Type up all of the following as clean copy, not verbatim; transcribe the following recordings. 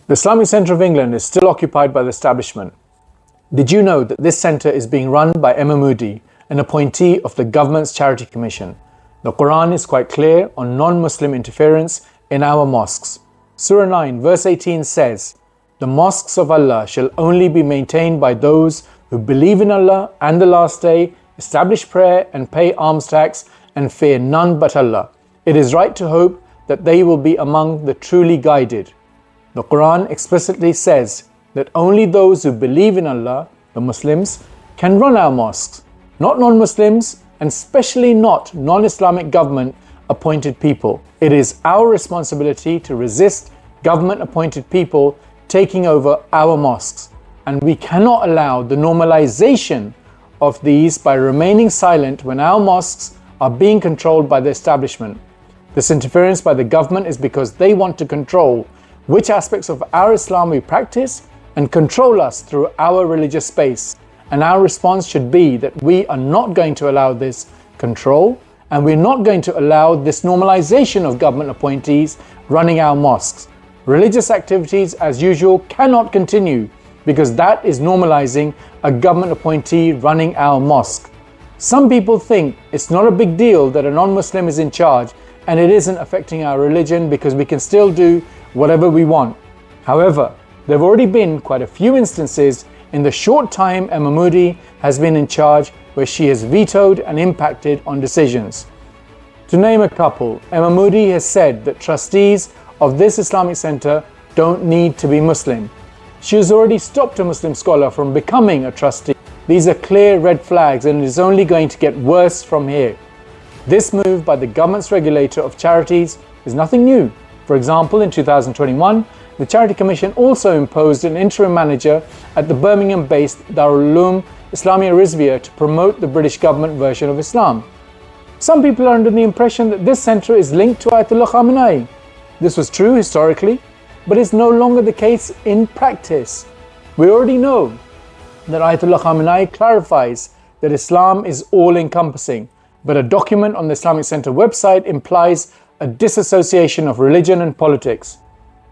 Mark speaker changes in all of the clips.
Speaker 1: The Islamic Centre of England is still occupied by the establishment. Did you know that this centre is being run by Emma Moody, an appointee of the government's charity commission? The Quran is quite clear on non-Muslim interference in our mosques. Surah 9 verse 18 says, "The mosques of Allah shall only be maintained by those who believe in Allah and the last day, establish prayer and pay alms tax, and fear none but Allah. It is right to hope that they will be among the truly guided." The Quran explicitly says that only those who believe in Allah, the Muslims, can run our mosques, not non-Muslims, and especially not non-Islamic government appointed people. It is our responsibility to resist government appointed people taking over our mosques, and we cannot allow the normalization of these by remaining silent when our mosques are being controlled by the establishment. This interference by the government is because they want to control which aspects of our Islam we practice and control us through our religious space. And our response should be that we are not going to allow this control, and we're not going to allow this normalization of government appointees running our mosques. Religious activities as usual cannot continue because that is normalizing a government appointee running our mosque. Some people think it's not a big deal that a non-Muslim is in charge and it isn't affecting our religion because we can still do whatever we want. However, there have already been quite a few instances in the short time Emma Moody has been in charge where she has vetoed and impacted on decisions. To name a couple, Emma Moody has said that trustees of this Islamic Centre don't need to be Muslim. She has already stopped a Muslim scholar from becoming a trustee. These are clear red flags, and it is only going to get worse from here. This move by the government's regulator of charities is nothing new. For example, in 2021, the Charity Commission also imposed an interim manager at the Birmingham-based Darul Uloom Islamia Rizvia to promote the British government version of Islam. Some people are under the impression that this centre is linked to Ayatollah Khamenei. This was true historically, but is no longer the case in practice. We already know that Ayatollah Khamenei clarifies that Islam is all-encompassing, but a document on the Islamic Centre website implies a disassociation of religion and politics.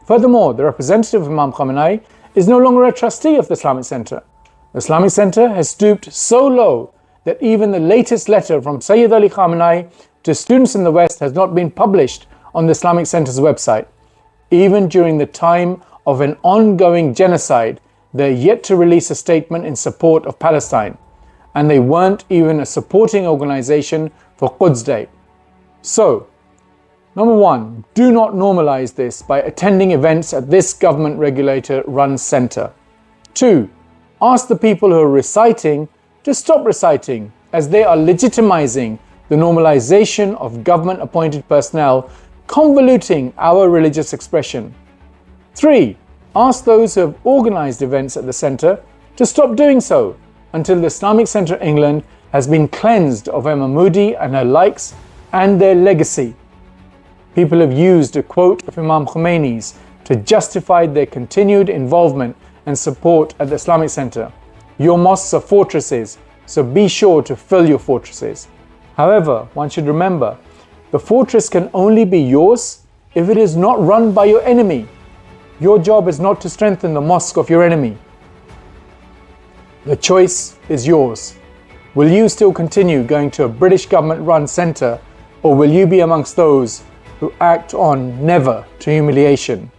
Speaker 1: Furthermore, the representative of Imam Khamenei is no longer a trustee of the Islamic Centre. The Islamic Centre has stooped so low that even the latest letter from Sayyid Ali Khamenei to students in the West has not been published on the Islamic Centre's website. Even during the time of an ongoing genocide, they're yet to release a statement in support of Palestine, and they weren't even a supporting organization for Quds Day. So, number one, do not normalize this by attending events at this government regulator-run centre. 2. Ask the people who are reciting to stop reciting, as they are legitimizing the normalization of government-appointed personnel, convoluting our religious expression. 3. Ask those who have organized events at the centre to stop doing so until the Islamic Centre of England has been cleansed of Emma Moody and her likes and their legacy. People have used a quote of Imam Khomeini's to justify their continued involvement and support at the Islamic Centre. Your mosques are fortresses, so be sure to fill your fortresses. However, one should remember, the fortress can only be yours if it is not run by your enemy. Your job is not to strengthen the mosque of your enemy. The choice is yours. Will you still continue going to a British government-run centre, or will you be amongst those who act on never to humiliation?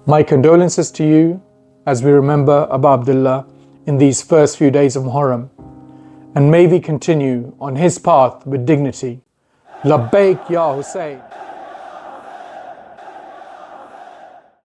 Speaker 1: My condolences to you as we remember Abu Abdullah in these first few days of Muharram, and may we continue on his path with dignity. Labbaik Ya Hussein.